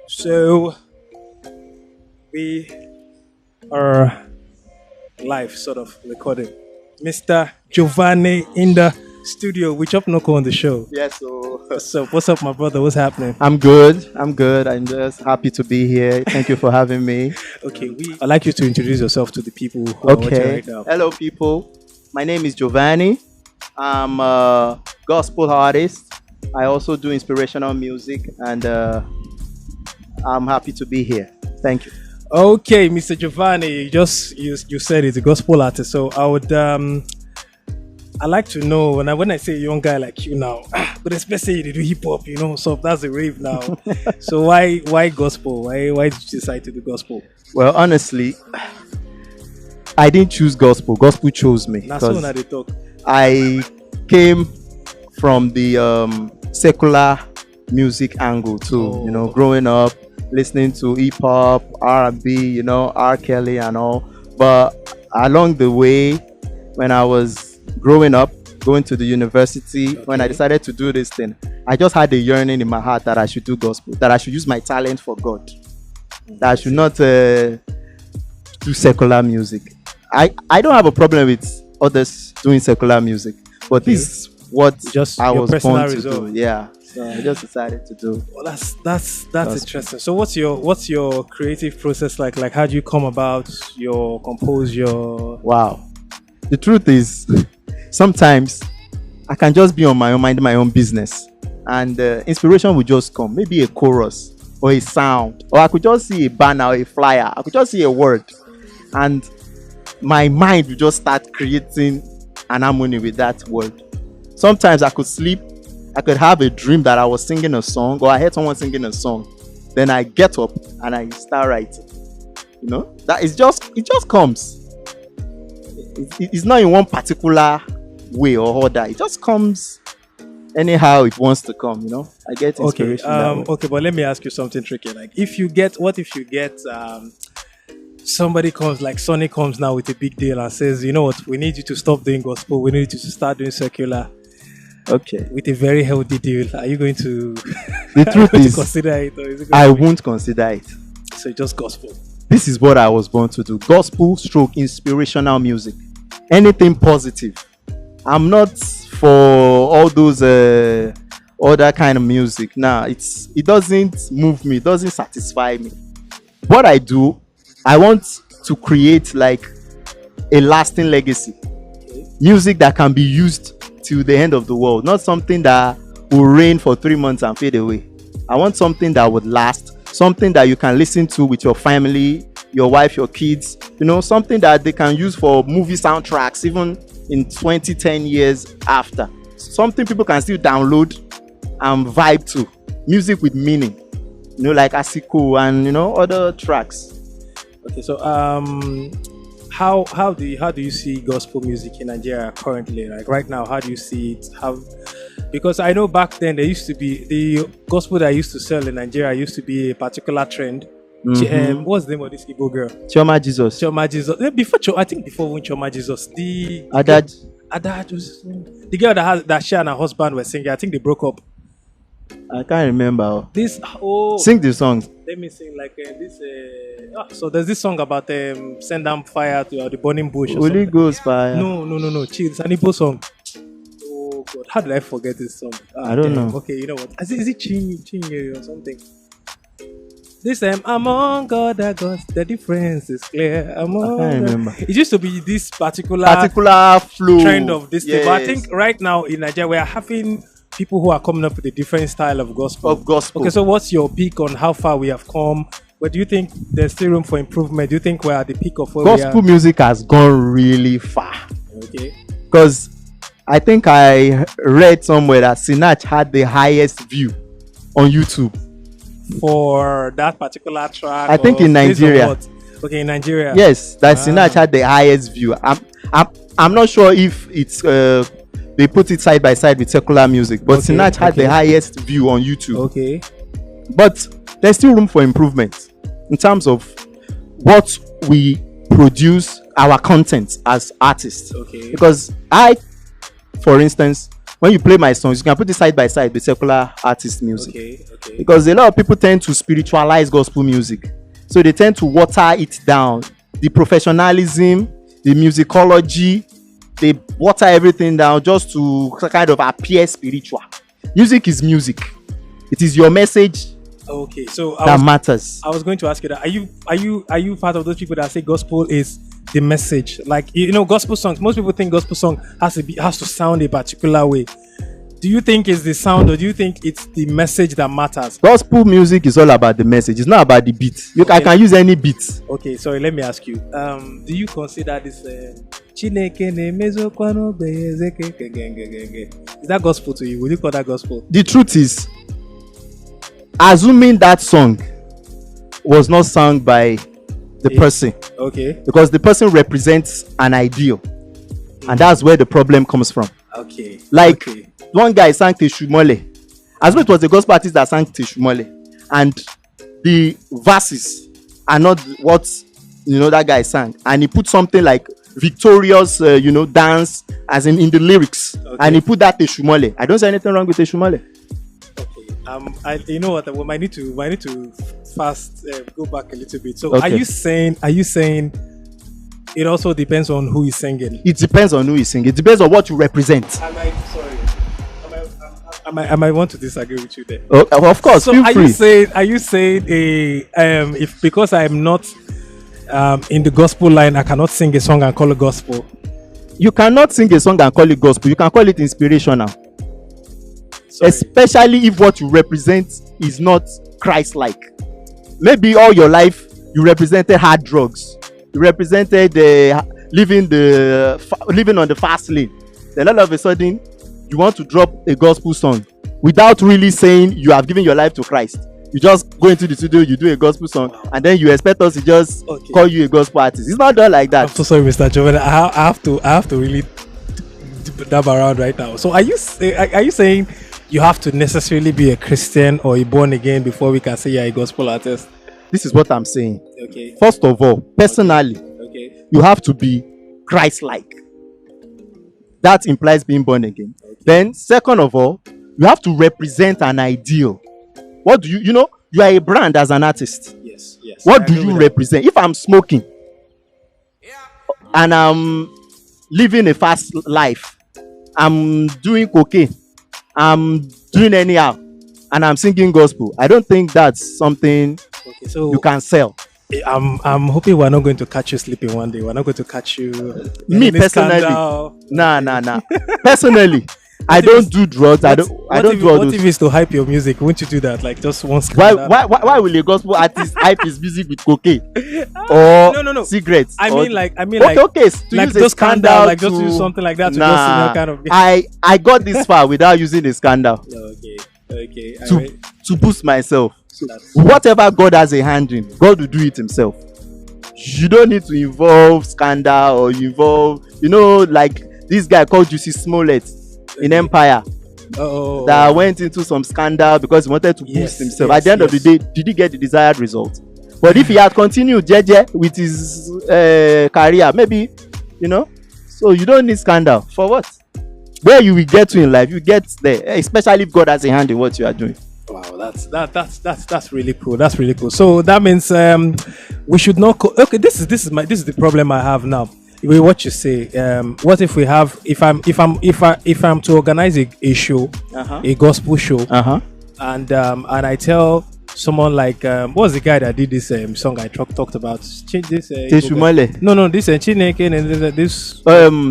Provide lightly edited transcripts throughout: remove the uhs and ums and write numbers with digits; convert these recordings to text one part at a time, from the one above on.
So we are live, sort of recording. Mr. Jovani in the studio. We chop Noko on the show. Yes, so So what's up, my brother? What's happening? I'm good. I'm good. I'm just happy to be here. Thank you for having me. Okay, I'd like you to introduce yourself to the people who are watching Okay. right now. Hello, people. My name is Jovani. I'm a gospel artist. I also do inspirational music, and I'm happy to be here. Thank you. Okay, Mr. Giovanni, you said it's a gospel artist, so I like to know when I say young guy like you now, but especially you do hip hop, so that's the rave now. So why gospel? Why did you decide to do gospel? Well, honestly, I didn't choose gospel. Gospel chose me That's so now they talk. I came from the secular music angle too. Oh. Growing up listening to hip hop, R&B, R. Kelly and all. But along the way, when I was growing up, going to the university, when I Okay. decided to do this thing, I just had a yearning in my heart that I should do gospel, that I should use my talent for God, that I should not do secular music. I don't have a problem with others doing secular music, but this is what Just I your was personal born to resolve. do. Yeah, so I just decided to do. Well, that's interesting. So what's your creative process like? Like how do you come about compose your Wow. The truth is, sometimes I can just be on my own, minding my own business, and inspiration will just come. Maybe a chorus or a sound, or I could just see a banner or a flyer. I could just see a word, and my mind will just start creating an harmony with that word. Sometimes I could sleep, I could have a dream that I was singing a song, or I heard someone singing a song. Then I get up and I start writing. That is it just comes. It's not in one particular way or order. It just comes anyhow it wants to come. I get Okay, inspiration. that way. okay, but let me ask you something tricky. Like, if you get somebody comes, like Sonny comes now with a big deal and says, you know what, we need you to stop doing gospel, we need you to start doing secular Okay. with a very healthy deal. Are you going to? The truth going to is, consider it, or is it I going to won't consider it. be, so just gospel? This is what I was born to do. Gospel stroke inspirational music. Anything positive. I'm not for all those other kind of music. Nah, it doesn't move me, it doesn't satisfy me. What I do, I want to create like a lasting legacy. Music that can be used till the end of the world, not something that will reign for 3 months and fade away. I want something that would last, something that you can listen to with your family, your wife, your kids, something that they can use for movie soundtracks even in 20, 10 years after. Something people can still download and vibe to. Music with meaning, like Asiko and other tracks. Okay, so how do you see gospel music in Nigeria currently? Like right now, how do you see it? Because I know back then there used to be the gospel that I used to sell in Nigeria used to be a particular trend. What's the name of this Igbo girl? Chioma Jesus. Choma Jesus. I think before when Choma Jesus, the Adad, was the girl that she and her husband were singing. I think they broke up. I can't remember. This Sing the song. let me sing like this. So there's this song about send down fire to the burning bush. Or Holy something. Ghost fire. No. Chill, it's an Igbo song. Oh God, how did I forget this song? I don't know. Okay, you know what? Is it Chinye or something? This among God that gods, the difference is clear. I can't remember. It used to be this particular Flow. trend of this thing, but I Yes. think right now in Nigeria we are having people who are coming up with a different style of gospel. Gospel. Okay, so what's your peak on how far we have come? But do you think there's still room for improvement? Do you think we're at the peak of where Gospel we music has gone really far. are? Okay. Because I think I read somewhere that Sinach had the highest view on YouTube. For that particular track, I think or in based on Nigeria. what? Okay, in Nigeria. Yes, that Sinach had the highest view. I'm not sure if it's they put it side by side with secular music, but Okay, Sinach had okay. the highest view on YouTube. Okay. But there's still room for improvement in terms of what we produce, our content as artists. Okay. Because for instance, when you play my songs, you can put it side by side with secular artist music. Okay. Because a lot of people tend to spiritualize gospel music. So they tend to water it down. The professionalism, the musicology, they water everything down just to kind of appear spiritual. Music is music. It is your message that matters. I was going to ask you that. Are you part of those people that say gospel is the message? Like, gospel songs, most people think gospel song has to sound a particular way. Do you think it's the sound, or do you think it's the message that matters? Gospel music is all about the message. It's not about the beat. I can use any beat. Okay, sorry, let me ask you. Do you consider this is that gospel to you? Would you call that gospel? The truth is, assuming that song was not sung by the person, because the person represents an ideal, and that's where the problem comes from. One guy sang Teshumole. As well, it was a gospel artist that sang Teshumole, and the verses are not what that guy sang, and he put something like victorious dance as in the lyrics, and he put that Teshumole. I don't say anything wrong with Teshumole. You know what? We might need to fast go back a little bit. So are you saying it also depends on who is singing? It depends on who is singing. It depends on what you represent. I might want to disagree with you there. Of course. So are you saying if because I am not in the gospel line, I cannot sing a song and call it gospel? You cannot sing a song and call it gospel. You can call it inspirational. Especially if what you represent is not Christ-like. Maybe all your life you represented hard drugs. You represented living on the fast lane. Then all of a sudden, you want to drop a gospel song without really saying you have given your life to Christ. You just go into the studio, you do a gospel song, and then you expect us to just call you a gospel artist. It's not done like that. I'm so sorry, Mr. Jovani. I have to really dab around right now. So are you saying you have to necessarily be a Christian or a born again before we can say you're a gospel artist? This is what I'm saying. First of all, personally, you have to be Christ-like. That implies being born again. Then, second of all, you have to represent an ideal. What do you are a brand as an artist. Yes. What do you represent? If I'm smoking and I'm living a fast life, I'm doing cocaine, I'm doing anyhow, and I'm singing gospel, I don't think that's something you can sell. I'm hoping we're not going to catch you sleeping one day. We're not going to catch you. Me personally, nah. Personally, I don't do drugs. I don't do all those. What if it's to hype your music? Won't you do that? Like just one scandal? Why will a gospel artist hype his music with cocaine or no cigarettes? I mean, like to like use just a scandal, like just use something like that. Nah, to kind of. I got this far without using a scandal. Okay. To boost myself. So whatever God has a hand in, God will do it himself. You don't need to involve scandal or like this guy called Juicy Smollett in Empire that went into some scandal because he wanted to boost himself. At the end of the day, did he get the desired result? But if he had continued with his career, maybe so you don't need scandal for what? Where you will get to in life, you get there, especially if God has a hand in what you are doing. Wow, that's really cool. That's really cool. So that means we should not. This is the problem I have now. What you say? What if we have? If I'm to organize a show, a gospel show, and I tell someone like what's the guy that did this song I talked about? Teshumole. No, this Chineke and this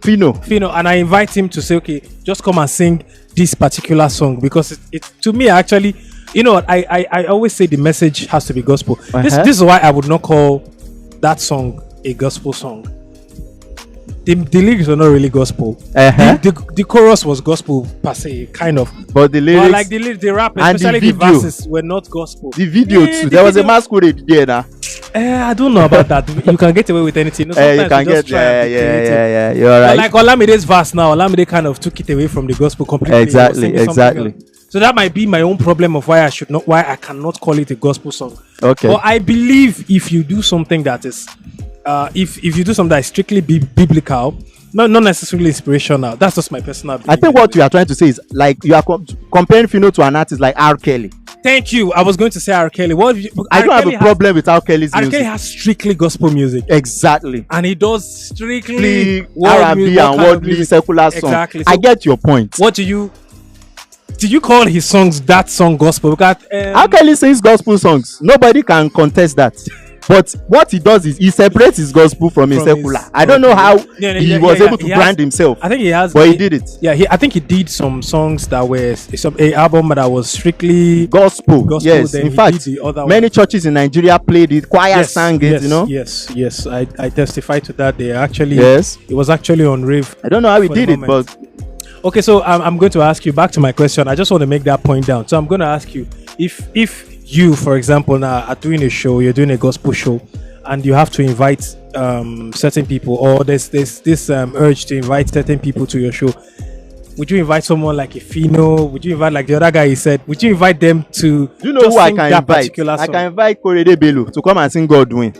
Fino, and I invite him to say, okay, just come and sing this particular song, because it to me actually, I always say the message has to be gospel. This is why I would not call that song a gospel song. The lyrics were not really gospel. The chorus was gospel per se, kind of. But the lyrics, like the rap, especially the verses, were not gospel. The video too. There was a masquerade there now. I don't know about that. You can get away with anything. You can get yeah. You're right. But like Olamide's verse now, Olamide kind of took it away from the gospel completely. Exactly. So that might be my own problem of why I cannot call it a gospel song. Okay. But I believe if you do something that is if you do something that is strictly biblical, not necessarily inspirational. That's just my personal belief. I think what you are trying to say is like you are comparing Fino to an artist like R. Kelly. Thank you. I was going to say R. Kelly. I don't have a problem with R. Kelly's R. music. Kelly has strictly gospel music. Exactly. And he does strictly R&B and worldly secular songs. Exactly. So I get your point. What do you call his songs that song gospel? Because R. Kelly sings gospel songs. Nobody can contest that. But what he does is he separates his gospel from his secular. I don't know how he was able to brand himself. I think he has, but he did it. Yeah, I think he did some songs that were a album that was strictly gospel. Yes, in fact, many churches in Nigeria played it. Choir sang it. You know. Yes. I testify to that. They actually. Yes. It was actually on Rave. I don't know how he did it, but. Okay, so I'm going to ask you back to my question. I just want to make that point down. So I'm going to ask you if you, for example, now are doing a show, you're doing a gospel show, and you have to invite certain people, or there's this urge to invite certain people to your show. Would you invite someone like a Fino? Would you invite, like the other guy he said, would you invite them to? Do you know who I can invite? I can invite Korede Bello to come and sing Godwin.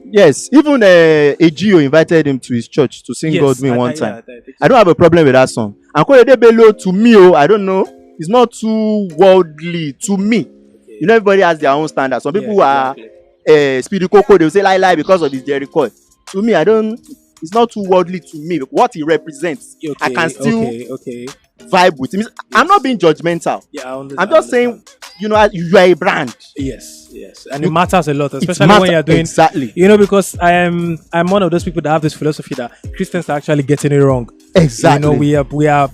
Yes, even Ejio invited him to his church to sing Godwin one time. I don't have a problem with that song. And Korede Bello, to me, I don't know, it's not too worldly to me. Okay. You know, everybody has their own standards. Some people are Speedy Coco, they will say lie because of his Jericho. To me, it's not too worldly to me. What he represents, I can still vibe with him. I'm not being judgmental. Yeah, I'm just saying, you know, you are a brand. Yes, and it matters a lot, especially when you're doing You know, because I'm one of those people that have this philosophy that Christians are actually getting it wrong. Exactly. You know, we are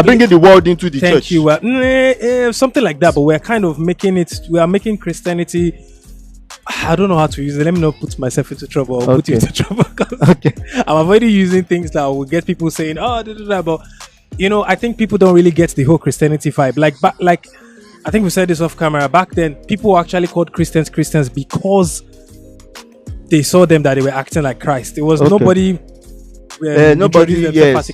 bringing the world into the church. Thank you. Something like that, but we're kind of making it. We are making Christianity. I don't know how to use it. Let me not put myself into trouble or put you into trouble. Okay. I'm avoiding using things that will get people saying, "Oh, but." You know, I think people don't really get the whole Christianity vibe. Like I think we said this off camera. Back then, people actually called Christians because they saw them that they were acting like Christ. It was nobody. Nobody. Yes.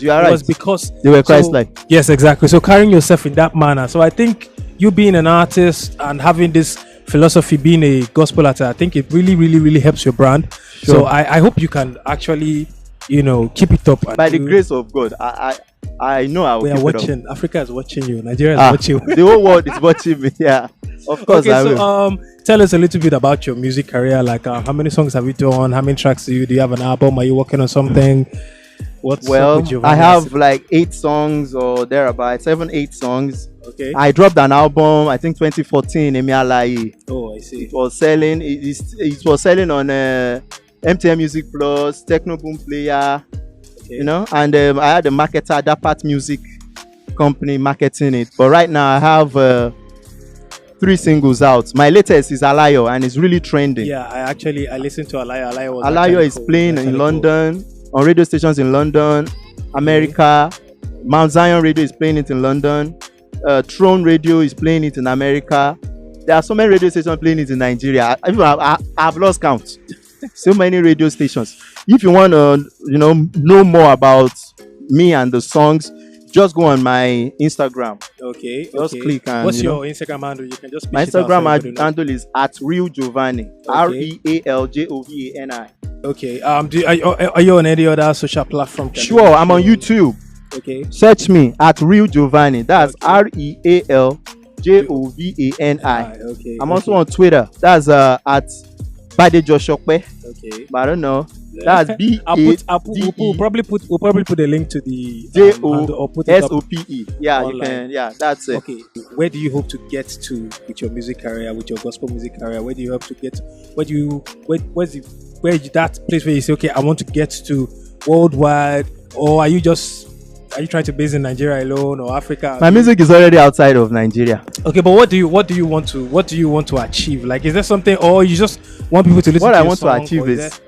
You are right. It was because they were Christlike. Yes, exactly. So carrying yourself in that manner. So I think you being an artist and having this philosophy, being a gospel artist, I think it really, really, really helps your brand. Sure. So I hope you can actually, you know, keep it up. By the grace of God, I know I will. We are watching. Africa is watching you. Nigeria is watching you. The whole world is watching me. Yeah, of course. Okay, I will. Tell us a little bit about your music career. Like, how many songs have you done? How many tracks do you have an album? Are you working on something? I have like 8 songs or thereabouts, 7-8 songs. Okay. I dropped an album, I think 2014, Emialai. Oh, I see. It was selling. It was selling on MTN Music Plus, Techno Boom Player. You know, and I had a marketer, that part music company marketing it. But right now I have 3 singles out. My latest is Alayo, and it's really trending. Yeah, I listened to Alayo. Alayo is playing in London, on radio stations in London, America. Mount Zion Radio is playing it in London. Throne Radio is playing it in America. There are so many radio stations playing it in Nigeria. I've lost count. So many radio stations. If you want to, know more about me and the songs, just go on my Instagram. Okay. Just click and. What's your Instagram handle? You can just. My Instagram handle is @realjovani. REALJOVANI. Okay. Are you on any other social platform? Sure, I'm on YouTube. Okay. Search me @realjovani. That's REALJOVANI. Okay. I'm also on Twitter. That's Bade Joshokwe. Okay. But I don't know. That's we'll probably put a link to the JOSOPE. Yeah, online. You can. Yeah, that's it. Okay. Where do you hope to get to with your music career, with your gospel music career? Where do you hope to get? Where's that place where you say, okay, I want to get to worldwide, or are you trying to base in Nigeria alone or Africa? My music is already outside of Nigeria. Okay, but what do you want to achieve? Like, is there something, or you just want people to listen what to I your want song, to achieve is,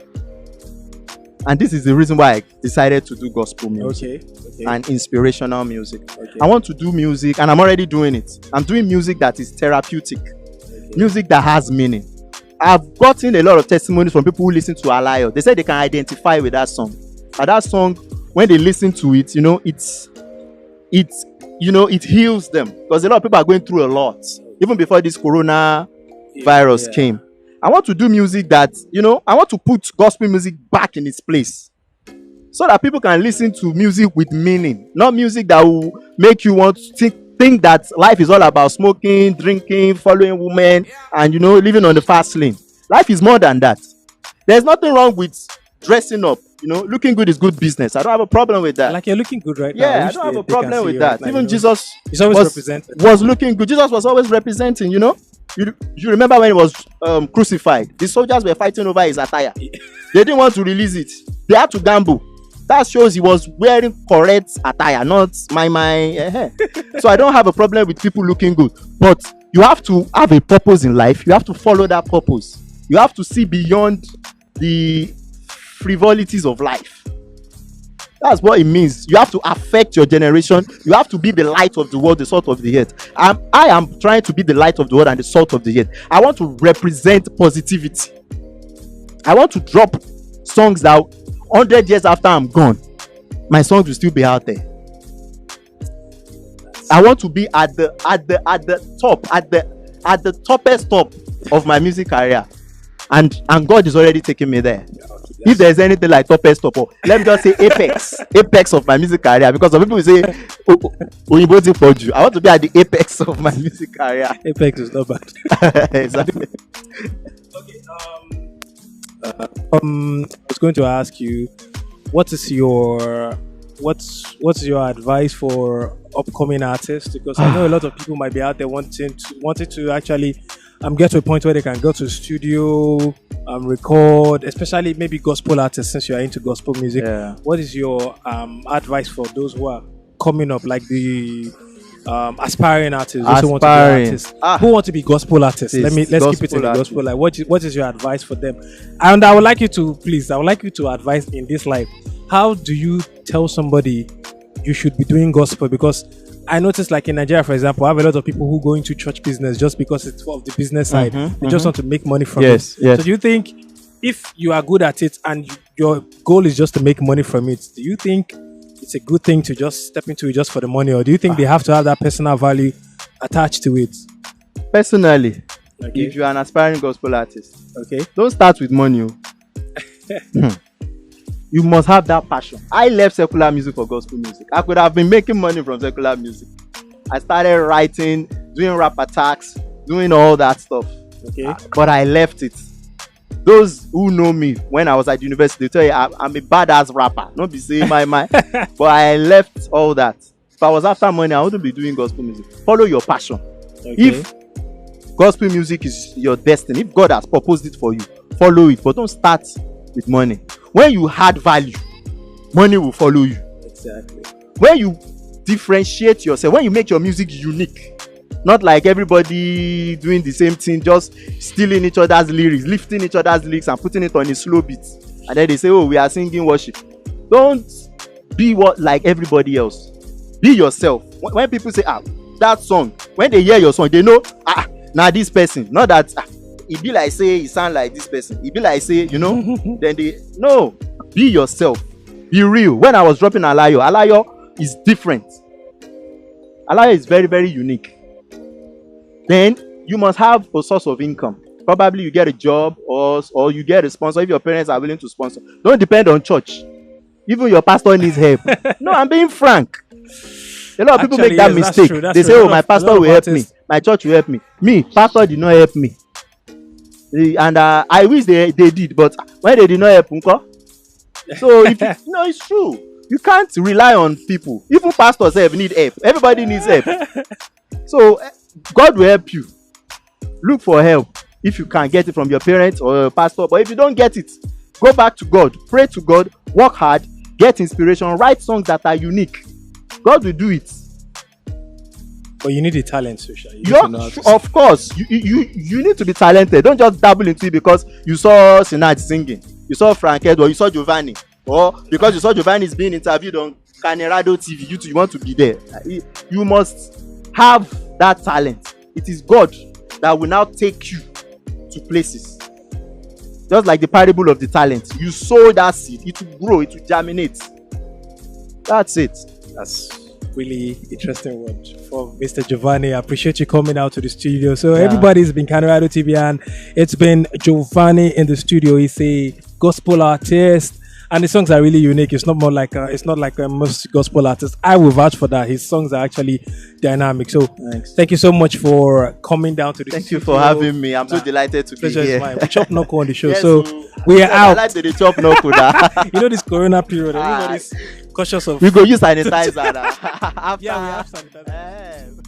and this is the reason why I decided to do gospel music and inspirational music. Okay. I want to do music, and I'm already doing it. I'm doing music that is therapeutic, music that has meaning. I've gotten a lot of testimonies from people who listen to Alayo. They say they can identify with that song. And that song, when they listen to it, it heals them, because a lot of people are going through a lot even before this corona virus came. I want to do music that, I want to put gospel music back in its place, so that people can listen to music with meaning, not music that will make you want to think that life is all about smoking, drinking, following women, and living on the fast lane. Life is more than that. There's nothing wrong with dressing up. Looking good is good business. I don't have a problem with that. Like, you're looking good right now. Yeah, I don't have a problem with that. Right now, Even Jesus was looking good. Jesus was always representing. You remember when he was crucified? The soldiers were fighting over his attire. They didn't want to release it. They had to gamble. That shows he was wearing correct attire, not my. So I don't have a problem with people looking good. But you have to have a purpose in life. You have to follow that purpose. You have to see beyond the frivolities of life. That's what it means. You have to affect your generation. You have to be the light of the world, the salt of the earth. I am trying to be the light of the world and the salt of the earth. I want to represent positivity. I want to drop songs that 100 years after I'm gone, my songs will still be out there. I want to be at the toppest top of my music career, and God is already taking me there. If there's anything like toppest top, let me just say apex of my music career, because some people will say Oyinbo for you. I want to be at the apex of my music career. Apex is not bad. Exactly. Okay. I was going to ask you, what's your advice for upcoming artists? Because I know a lot of people might be out there wanting to actually get to a point where they can go to the studio, record, especially maybe gospel artists, since you are into gospel music. Yeah. What is your advice for those who are coming up, like the aspiring artists, those who want to be artists, who want to be gospel artists? Let's keep it in the gospel. Like, what is your advice for them? And I would like you to advise in this, like, how do you tell somebody you should be doing gospel? Because I noticed, like in Nigeria, for example, I have a lot of people who go into church business just because it's of the business side. They just want to make money from it. Yes. So do you think if you are good at it and your goal is just to make money from it, do you think it's a good thing to just step into it just for the money, or do you think they have to have that personal value attached to it? Personally, Okay. if you're an aspiring gospel artist, Okay. don't start with money. You must have that passion. I left secular music for gospel music. I could have been making money from secular music. I started writing, doing rap attacks, doing all that stuff. Okay. But I left it. Those who know me when I was at university, they tell you I'm a badass rapper. Not be saying my. But I left all that. If I was after money, I wouldn't be doing gospel music. Follow your passion. Okay. If gospel music is your destiny, if God has proposed it for you, follow it. But don't start with money. When you add value, money will follow you. Exactly. When you differentiate yourself, when you make your music unique, not like everybody doing the same thing, just stealing each other's lyrics, lifting each other's lyrics and putting it on a slow beat, and then they say, oh, we are singing worship. Don't be like everybody else. Be yourself. When people say, that song, when they hear your song, they know, now this person, not that it be like say it sound like this person, it be like say, then they no, be yourself, be real. When I was dropping Alayo is different. Alayo is very, very unique. Then you must have a source of income. Probably you get a job or you get a sponsor if your parents are willing to sponsor. Don't depend on church. Even your pastor needs help. No, I'm being frank. A lot of people make that mistake. They say, oh, my pastor will help me, my church will help me. Me, pastor did not help me. And I wish they did, but when they did not help, so it's true. You can't rely on people. Even pastors need help. Everybody needs help. So God will help you. Look for help if you can get it from your parents or your pastor. But if you don't get it, go back to God, pray to God, work hard, get inspiration, write songs that are unique. God will do it. But you need the talent, Susha. Of course, you need to be talented. Don't just dabble into it because you saw Sinach singing, you saw Frank Edward, you saw Jovani, or because you saw Jovani is being interviewed on Kannyrado TV, you want to be there. You must have that talent. It is God that will now take you to places. Just like the parable of the talent. You sow that seed, it will grow, it will germinate. That's it. really interesting one from Mr. Jovani. I appreciate you coming out to the studio. So everybody's been Kannyrado TV, and it's been Jovani in the studio. He's a gospel artist, and the songs are really unique. It's not more like it's not like most gospel artists. I will vouch for that. His songs are actually dynamic. So thank you so much for coming down to the Thank studio. you for having me. I'm so delighted to be Pleasure is here. mine. We chop knuckle on the show. Yes, so we are I out. like the chop knuckle. You know this Corona period. Everybody's cautious of. We go use sanitizer. After. Yeah, we have sanitizer.